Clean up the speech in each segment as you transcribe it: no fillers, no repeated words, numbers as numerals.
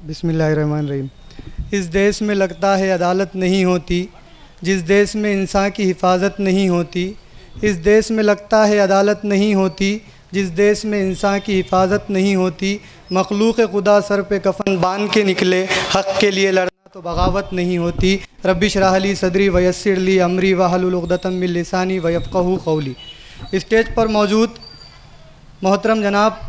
बिस्मिल्लाहिर्रहमानिर्रहीम। इस देश में लगता है अदालत नहीं होती, जिस देश में इंसान की हिफाजत नहीं होती। इस देश में लगता है अदालत नहीं होती, जिस देश में इंसान की हिफाजत नहीं होती। मखलूक़ खुदा सर पे कफन बांध के निकले, हक़ के लिए लड़ना तो बगावत नहीं होती। रब्बि इश्रह ली सदरी वयस्सिर ली अमरी वहलुल उक़दतम मिन लिसानी वयफ़क़हू क़ौली। स्टेज पर मौजूद मोहतरम जनाब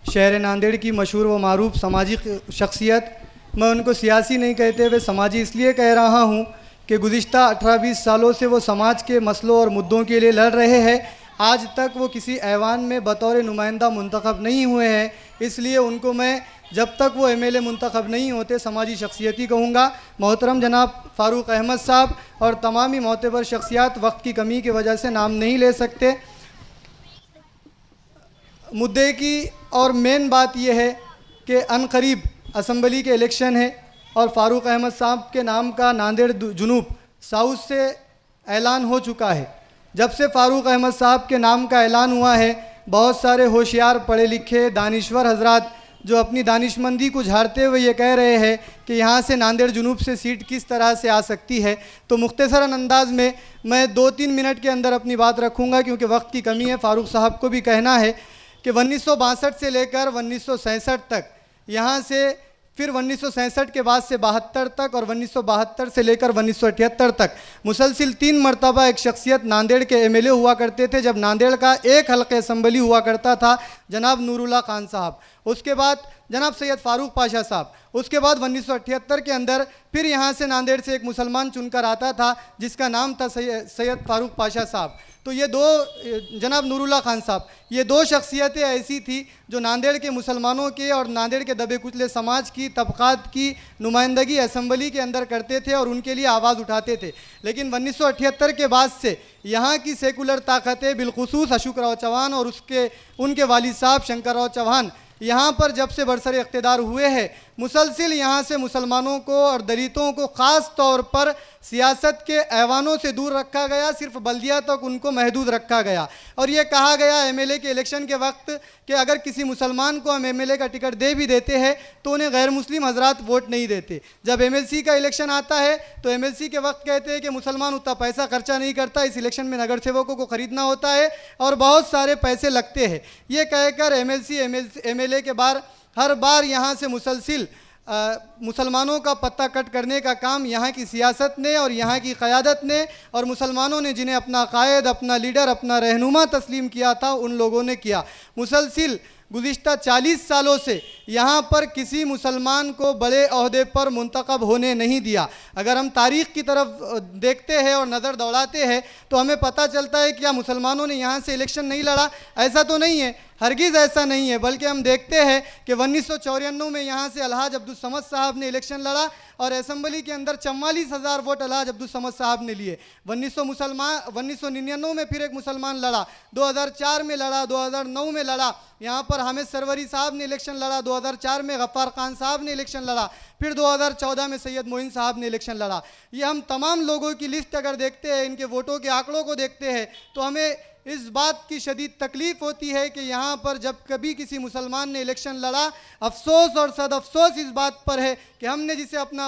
शहर नांदेड़ की मशहूर व मारूफ समाजी शख्सियत, मैं उनको सियासी नहीं कहते हुए समाजी इसलिए कह रहा हूँ कि गुज़िश्ता 18-20 सालों से वो समाज के मसलों और मुद्दों के लिए लड़ रहे हैं। आज तक वो किसी ऐवान में बतौर नुमाइंदा मुंतखब नहीं हुए हैं, इसलिए उनको मैं जब तक वो एमएलए मुंतखब नहीं होते समाजी शख्सियत ही कहूँगा। मोहतरम जनाब फ़ारूक अहमद साहब और तमामी मोतबर शख्सियात वक्त की कमी की वजह से नाम नहीं ले सकते। मुद्दे की और मेन बात यह है कि अनकरीब असम्बली के इलेक्शन है और फ़ारूक अहमद साहब के नाम का नांदेड़ जुनूब साउथ से ऐलान हो चुका है। जब से फ़ारूक अहमद साहब के नाम का ऐलान हुआ है, बहुत सारे होशियार पढ़े लिखे दानिश्वर हजरात जो अपनी दानिशमंदी को झाड़ते हुए ये कह रहे हैं कि यहाँ से नांदेड़ जुनूब से सीट किस तरह से आ सकती है। तो मुख्तसरन अंदाज में मैं 2-3 मिनट के अंदर अपनी बात रखूँगा, क्योंकि वक्त की कमी है। फ़ारूक साहब को भी कहना है कि 1962 से लेकर 1967 तक, यहाँ से फिर 1967 के बाद से 72 तक और 1972 से लेकर 1978 तक मुसलसिल 3 मरतबा एक शख्सियत नांदेड़ के एमएलए हुआ करते थे, जब नांदेड़ का एक हल्के असम्बली हुआ करता था जनाब नूरुल्लाह खान साहब, उसके बाद जनाब सैयद फ़ारूक पाशा साहब, उसके बाद 1978 के अंदर फिर यहाँ से नांदेड़ से एक मुसलमान चुनकर आता था जिसका नाम था सैयद फ़ारूक पाशा साहब। तो ये दो जनाब नूरुल्लाह खान साहब, ये दो शख्सियतें ऐसी थी जो नांदेड़ के मुसलमानों के और नांदेड़ के दबे कुचले समाज की तबक़ात की नुमाइंदगी असम्बली के अंदर करते थे और उनके लिए आवाज़ उठाते थे। लेकिन 1978 के बाद से यहाँ की सेकुलर ताकतें बिलखुसूस अशोक राव चौहान और उनके वालिद साहब शंकर राव चौहान यहाँ पर जब से बरसर इख्तिदार हुए हैं, मुसलसिल यहाँ से मुसलमानों को और दलितों को ख़ास तौर पर सियासत के ऐवानों से दूर रखा गया, सिर्फ बल्दिया तक उनको महदूद रखा गया। और ये कहा गया एमएलए के इलेक्शन के वक्त कि अगर किसी मुसलमान को हम एमएलए का टिकट दे भी देते हैं तो उन्हें गैर मुस्लिम हजरात वोट नहीं देते। जब एमएलसी का इलेक्शन आता है तो एमएलसी के वक्त कहते हैं कि मुसलमान उतना पैसा खर्चा नहीं करता, इस इलेक्शन में नगर सेवकों को ख़रीदना होता है और बहुत सारे पैसे लगते हैं। ये कहकर एमएलए के बार हर बार यहाँ से मुसलसिल मुसलमानों का पत्ता कट करने का काम यहाँ की सियासत ने और यहाँ की क़यादत ने और मुसलमानों ने जिन्हें अपना कायद, अपना लीडर, अपना रहनुमा तस्लीम किया था, उन लोगों ने किया। मुसलसिल गुज़िश्ता 40 सालों से यहाँ पर किसी मुसलमान को बड़े ओहदे पर मुंतखब होने नहीं दिया। अगर हम तारीख़ की तरफ देखते हैं और नज़र दौड़ाते हैं तो हमें पता चलता है कि क्या मुसलमानों ने यहाँ से इलेक्शन नहीं लड़ा? ऐसा तो नहीं है, हरगिज़ ऐसा नहीं है। बल्कि हम देखते हैं कि 1994 में यहाँ से अलहाज अब्दुल समद साहब ने इलेक्शन लड़ा और असम्बली के अंदर 44,000 वोट अलहाज अब्दुल समद साहब ने लिए। 1999 में फिर एक मुसलमान लड़ा, 2004 में लड़ा, 2009 में लड़ा, यहाँ पर हामिद सरवरी साहब ने इलेक्शन लड़ा, 2004 में गफ्फार खान साहब ने इलेक्शन लड़ा, फिर 2014 में सैयद मोइन साहब ने इलेक्शन लड़ा। ये हम तमाम लोगों की लिस्ट अगर देखते हैं, इनके वोटों के आंकड़ों को देखते हैं तो हमें इस बात की शदीद तकलीफ़ होती है कि यहाँ पर जब कभी किसी मुसलमान ने इलेक्शन लड़ा, अफसोस और सद अफसोस इस बात पर है कि हमने जिसे अपना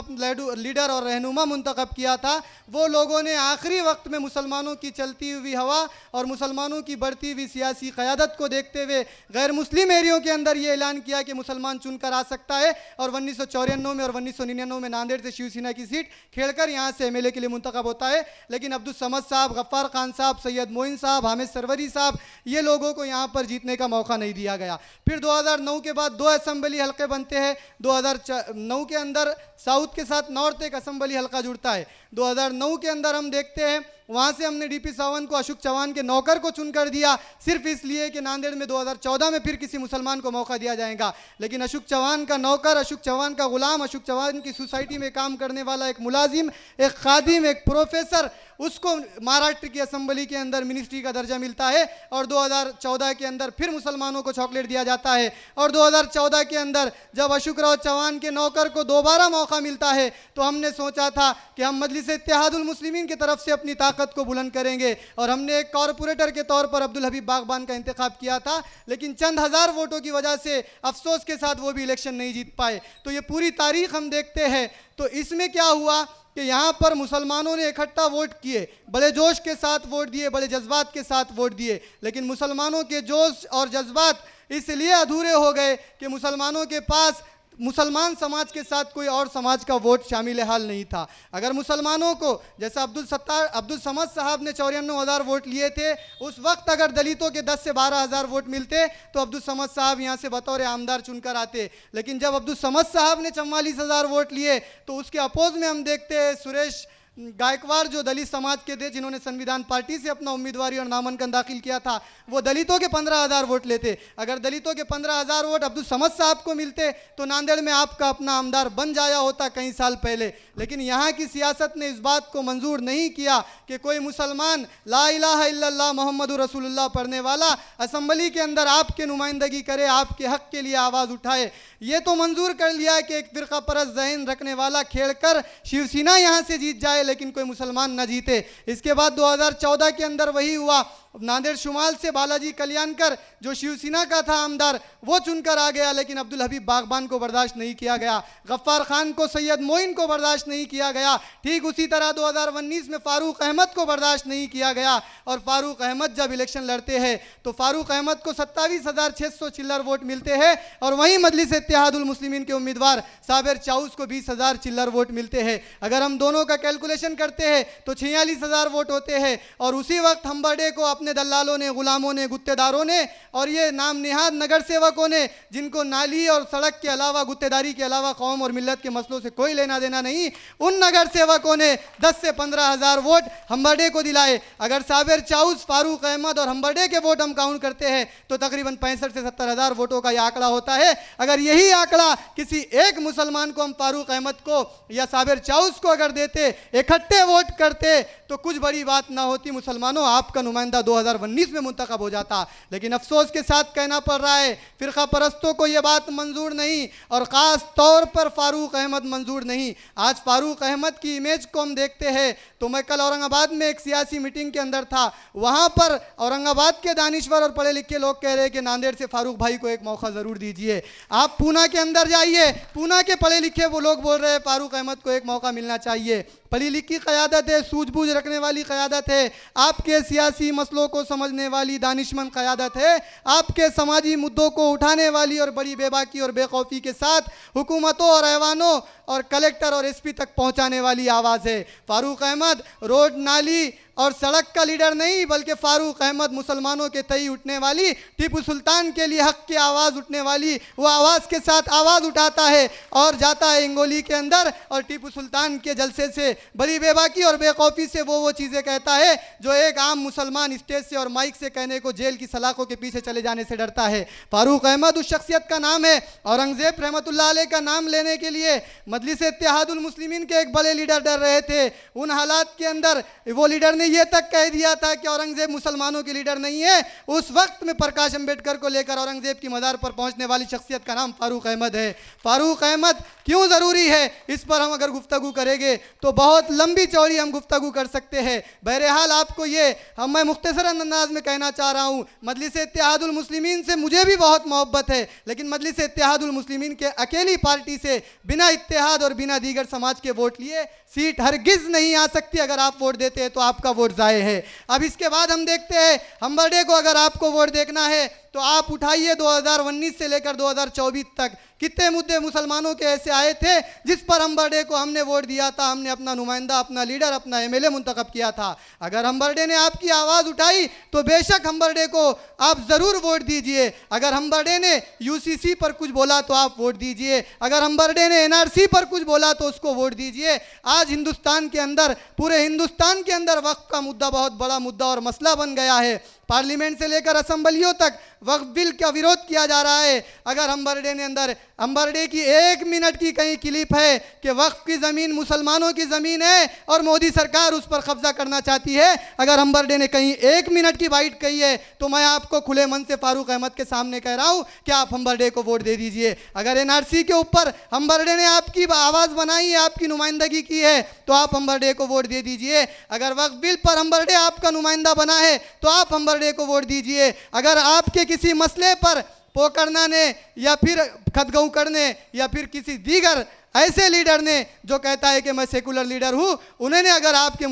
लीडर और रहनुमा मुंतखब किया था, वो लोगों ने आखिरी वक्त में मुसलमानों की चलती हुई हवा और मुसलमानों की बढ़ती हुई सियासी क़यादत को देखते हुए गैर मुस्लिम एरियों के अंदर ये ऐलान किया कि मुसलमान चुनकर आ सकता है। और 1994 में और 1999 में नांदेड़ से शिवसेना की सीट खेलकर यहाँ से एमएलए के लिए मुंतखब होता है। लेकिन अब्दुल समद साहब, गफ्फार खान साहब, सैयद मोइन साहब, हामिद सरवरी साहब, ये लोगों को यहाँ पर जीतने का मौका नहीं दिया गया। फिर 2009 के बाद 2 असम्बली हल्के बनते हैं। 2009 के अंदर साउथ के साथ नॉर्थ एक असम्बली हल्का जुड़ता है। 2009 के अंदर हम देखते हैं वहाँ से हमने डीपी सावंत को अशोक चौहान के नौकर को चुनकर दिया, सिर्फ इसलिए कि नांदेड़ में 2014 में फिर किसी मुसलमान को मौका दिया जाएगा। लेकिन अशोक चौहान का नौकर, अशोक चौहान का गुलाम, अशोक चौहान की सोसाइटी में काम करने वाला एक मुलाजिम, एक खादिम, एक प्रोफेसर, उसको महाराष्ट्र की असम्बली के अंदर मिनिस्ट्री का दर्जा मिलता है। और 2014 के अंदर फिर मुसलमानों को चॉकलेट दिया जाता है। और 2014 के अंदर जब अशोक राव चौहान के नौकर को दोबारा मौका मिलता है तो हमने सोचा था कि हम मजलिस इत्तेहादुल मुस्लिमीन की तरफ से अपनी ताकत ताकत को बुलंद करेंगे। और हमने एक कॉरपोरेटर के तौर पर अब्दुल हबीब बागबान का इंतखाब किया था, लेकिन चंद हज़ार वोटों की वजह से अफसोस के साथ वो भी इलेक्शन नहीं जीत पाए। तो ये पूरी तारीख हम देखते हैं, तो इसमें क्या हुआ कि यहाँ पर मुसलमानों ने इकट्ठा वोट किए, बड़े जोश के साथ वोट दिए, बड़े जज्बात के साथ वोट दिए, लेकिन मुसलमानों के जोश और जज्बात इसलिए अधूरे हो गए कि मुसलमानों के पास मुसलमान समाज के साथ कोई और समाज का वोट शामिल हाल नहीं था। अगर मुसलमानों को, जैसा अब्दुल समद साहब ने 94,000 वोट लिए थे, उस वक्त अगर दलितों के 10 से 12,000 वोट मिलते तो अब्दुल समद साहब यहाँ से बतौर आमदार चुनकर आते। लेकिन जब अब्दुल समद साहब ने 44,000 वोट लिए तो उसके अपोज में हम देखते हैं सुरेश गायकवाड़ जो दलित समाज के थे, जिन्होंने संविधान पार्टी से अपना उम्मीदवारी और नामांकन दाखिल किया था, वो दलितों के 15,000 वोट लेते। अगर दलितों के 15,000 वोट अब्दुल समद साहब को मिलते तो नांदेड़ में आपका अपना आमदार बन जाया होता कई साल पहले। लेकिन यहाँ की सियासत ने इस बात को मंजूर नहीं किया कि कोई मुसलमान ला इलाहा इल्लल्लाह मोहम्मद रसूलुल्लाह पढ़ने वाला असम्बली के अंदर आपके नुमाइंदगी करे, आपके हक के लिए आवाज़ उठाए। ये तो मंजूर कर लिया है कि एक फ़िरका परस्त ज़हन रखने वाला खेलकर शिवसेना यहाँ से जीत जाए, लेकिन कोई मुसलमान न जीते। इसके बाद 2014 के अंदर वही हुआ। नांदेड़ शुमाल से बालाजी कल्याणकर जो शिवसेना का था आमदार, वो चुनकर आ गया, लेकिन अब्दुल हबीब बागबान को बर्दाश्त नहीं किया गया, गफ्फार खान को, सैयद मोइन को बर्दाश्त नहीं किया गया। ठीक उसी तरह 2019 में फारूक अहमद को बर्दाश्त नहीं किया गया। और फारूक अहमद जब इलेक्शन लड़ते हैं तो फारूक अहमद को 27,600 चिल्लर वोट मिलते हैं, और वहीं मजलिस इत्तेहादुल मुस्लिमीन के उम्मीदवार साबिर चाउस को 20,000 चिल्लर वोट मिलते हैं। अगर हम दोनों का कैलकुलेशन करते हैं तो 46,000 वोट होते हैं। और उसी वक्त हम्बरडे को अपने दलालों ने, गुलामों ने, गुत्तेदारों ने और ये नाम निहाद नगर सेवकों ने, जिनको नाली और सड़क के अलावा, गुत्तेदारी के अलावा कौम और मिल्लत के मसलों से कोई लेना देना नहीं, उन नगर सेवकों ने 10 से 15,000 वोट हम्बरडे को दिलाए। अगर साबिर चाउस, फारूक अहमद और हम्बरडे के वोट हम काउंट करते हैं तो तकरीबन 65 से 70,000 वोटों का यह आंकड़ा होता है। अगर यही आंकड़ा किसी एक मुसलमान को, हम फारूक अहमद को या साबिर चाउस को अगर देते, इकट्ठे वोट करते, तो कुछ बड़ी बात ना होती। मुसलमानों, आपका नुमाइंदा 2019 में मुंतखब हो जाता। लेकिन अफसोस के साथ कहना पड़ रहा है, फिरका परस्तों को यह बात मंजूर नहीं, और ख़ास तौर पर फारूक अहमद मंजूर नहीं। आज फारूक अहमद की इमेज को हम देखते हैं तो मैं कल औरंगाबाद में एक सियासी मीटिंग के अंदर था, वहाँ पर औरंगाबाद के दानिश्वर और पढ़े लिखे लोग कह रहे हैं कि नांदेड़ से फारूक भाई को एक मौका ज़रूर दीजिए। आप पूना के अंदर जाइए, पूना के पढ़े लिखे वो लोग बोल रहे हैं फारूक अहमद को एक मौका मिलना चाहिए। पढ़ी लिखी क़यादत है, सूझबूझ रखने वाली क़यादत है, आपके सियासी मसलों को समझने वाली दानिशमंद क़यादत है, आपके समाजी मुद्दों को उठाने वाली और बड़ी बेबाकी और बेखौफी के साथ हुकूमतों और ऐवानों और कलेक्टर और एसपी तक पहुंचाने वाली आवाज़ है। फारूक अहमद रोड, नाली और सड़क का लीडर नहीं, बल्कि फारूक अहमद मुसलमानों के तई उठने वाली, टीपू सुल्तान के लिए हक की आवाज़ उठने वाली, वो आवाज़ के साथ आवाज़ उठाता है और जाता है इंगोली के अंदर, और टीपू सुल्तान के जलसे से बड़ी बेबाकी और बेखौफी से वो चीज़ें कहता है जो एक आम मुसलमान स्टेज से और माइक से कहने को जेल की सलाखों के पीछे चले जाने से डरता है। फारूक अहमद उस शख्सियत का नाम है। औरंगजेब रहमतुल्लाह अलैह का नाम लेने के लिए मजलिस इत्तेहादुल मुस्लिमीन के एक बड़े लीडर डर रहे थे। उन हालात के अंदर वो लीडर ने ये तक कह दिया था कि औरंगजेब मुसलमानों के लीडर नहीं है। उस वक्त में प्रकाश अंबेडकर को लेकर औरंगजेब की मज़ार पर पहुंचने वाली शख्सियत का नाम फारूक अहमद है। फारूक अहमद क्यों ज़रूरी है, इस पर हम अगर गुफ्तगू करेंगे तो बहुत लंबी चौड़ी हम गुफ्तगू कर सकते हैं। बहरहाल आपको ये मैं मुख्तसर अंदाज में कहना चाह रहा हूँ, मजलिस इत्तेहादुल मुस्लिमीन से मुझे भी बहुत मोहब्बत है, लेकिन मजलिस इत्तेहादुल मुस्लिमीन के अकेली पार्टी से बिना इत्तेहाद और बिना दीगर समाज के वोट लिए सीट हरगिज़ नहीं आ सकती। अगर आप वोट देते हैं तो आपका वोट ज़ाये है। अब इसके बाद हम देखते हैं हम्बरडे को अगर आपको वोट देखना है तो आप उठाइए 2019 से लेकर 2024 तक कितने मुद्दे मुसलमानों के ऐसे आए थे जिस पर हम्बरडे को हमने वोट दिया था, हमने अपना नुमाइंदा, अपना लीडर, अपना एमएलए मुंतखब किया था। अगर हम्बरडे ने आपकी आवाज़ उठाई तो बेशक हम्बरडे को आप ज़रूर वोट दीजिए। अगर हम्बरडे ने यूसीसी पर कुछ बोला तो आप वोट दीजिए। अगर हम्बरडे ने एनआरसी पर कुछ बोला तो उसको वोट दीजिए। आज हिंदुस्तान के अंदर, पूरे हिंदुस्तान के अंदर वक्फ का मुद्दा बहुत बड़ा मुद्दा और मसला बन गया है। पार्लियामेंट से लेकर असम्बलियों तक वक्फ बिल का विरोध किया जा रहा है। अगर हम्बरडे की 1 मिनट की कहीं क्लिप है कि वक्फ की ज़मीन मुसलमानों की ज़मीन है और मोदी सरकार उस पर कब्जा करना चाहती है, अगर हम्बरडे ने कहीं 1 मिनट की बाइट कही है तो मैं आपको खुले मन से फारूक अहमद के सामने कह रहा हूं कि आप हम्बरडे को वोट दे दीजिए। अगर एनआरसी के ऊपर हम्बरडे ने आपकी आवाज़ बनाई है, आपकी नुमाइंदगी की है, तो आप हम्बरडे को वोट दे दीजिए। अगर वक्फ बिल पर हम्बरडे आपका नुमाइंदा बना है तो आप हम्बरडे को वोट दीजिए। अगर आपके किसी मसले पर पोकरना ने या फिर खदगौकर ने या फिर किसी दीगर ऐसे लीडर ने जो कहता है कि मैं सेकुलर लीडर हूं, उन्होंने अगर आपके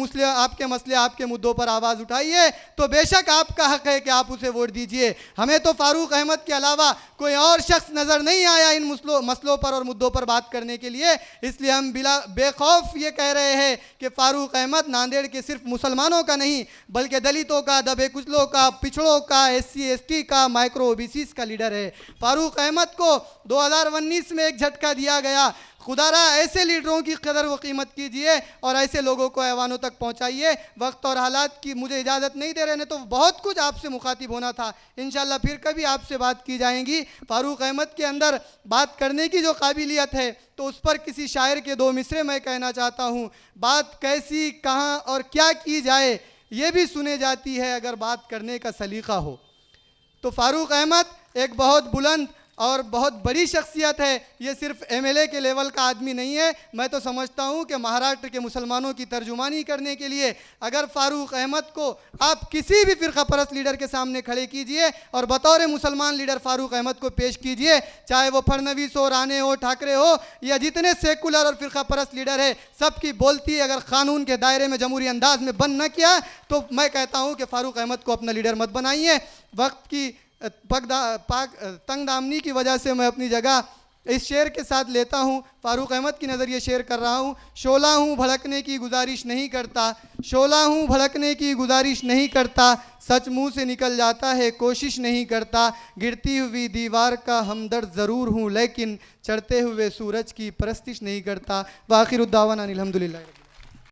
मसले आपके मुद्दों पर आवाज़ उठाई है तो बेशक आपका हक है कि आप उसे वोट दीजिए। हमें तो फारूक अहमद के अलावा कोई और शख्स नज़र नहीं आया इन मसलों पर और मुद्दों पर बात करने के लिए। इसलिए हम बेखौफ ये कह रहे हैं कि फारूक अहमद नांदेड़ के सिर्फ मुसलमानों का नहीं बल्कि दलितों का, दबे कुचलों का, पिछड़ों का, SC ST का, माइक्रो OBCs का लीडर है। फारूक अहमद को 2019 में एक झटका दिया गया। खुदारा ऐसे लीडरों की कदर व कीमत कीजिए और ऐसे लोगों को ऐवानों तक पहुंचाइए। वक्त और हालात की मुझे इजाज़त नहीं दे रहे, नहीं तो बहुत कुछ आपसे मुखातिब होना था। इंशाल्लाह फिर कभी आपसे बात की जाएंगी। फारूक अहमद के अंदर बात करने की जो काबिलियत है तो उस पर किसी शायर के 2 मिसरे मैं कहना चाहता हूँ। बात कैसी, कहाँ और क्या की जाए ये भी सुने जाती है अगर बात करने का सलीका हो। तो फारूक अहमद एक बहुत बुलंद और बहुत बड़ी शख्सियत है। ये सिर्फ MLA के लेवल का आदमी नहीं है। मैं तो समझता हूँ कि महाराष्ट्र के मुसलमानों की तर्जुमानी करने के लिए अगर फारूक अहमद को आप किसी भी फ़िरका परस्त लीडर के सामने खड़े कीजिए और बतौर मुसलमान लीडर फारूक अहमद को पेश कीजिए, चाहे वो फडणवीस हो, राणे हो, ठाकरे हो या जितने सेकुलर और फ़िरका परस्त लीडर है, सबकी बोलती अगर कानून के दायरे में जमहूरी अंदाज में बंद न किया तो मैं कहता हूँ कि फारूक अहमद को अपना लीडर मत बनाइए। वक्त की तंग दामनी की वजह से मैं अपनी जगह इस शेर के साथ लेता हूँ। फारूक अहमद की नज़रिए शेर कर रहा हूँ। शोला हूँ भड़कने की गुजारिश नहीं करता, शोला हूँ भड़कने की गुजारिश नहीं करता, सच मुँह से निकल जाता है कोशिश नहीं करता, गिरती हुई दीवार का हमदर्द ज़रूर हूँ लेकिन चढ़ते हुए सूरज की परस्तिश नहीं करता। वाखिरुद्दावाना अनिल हम्दुलिल्लाह।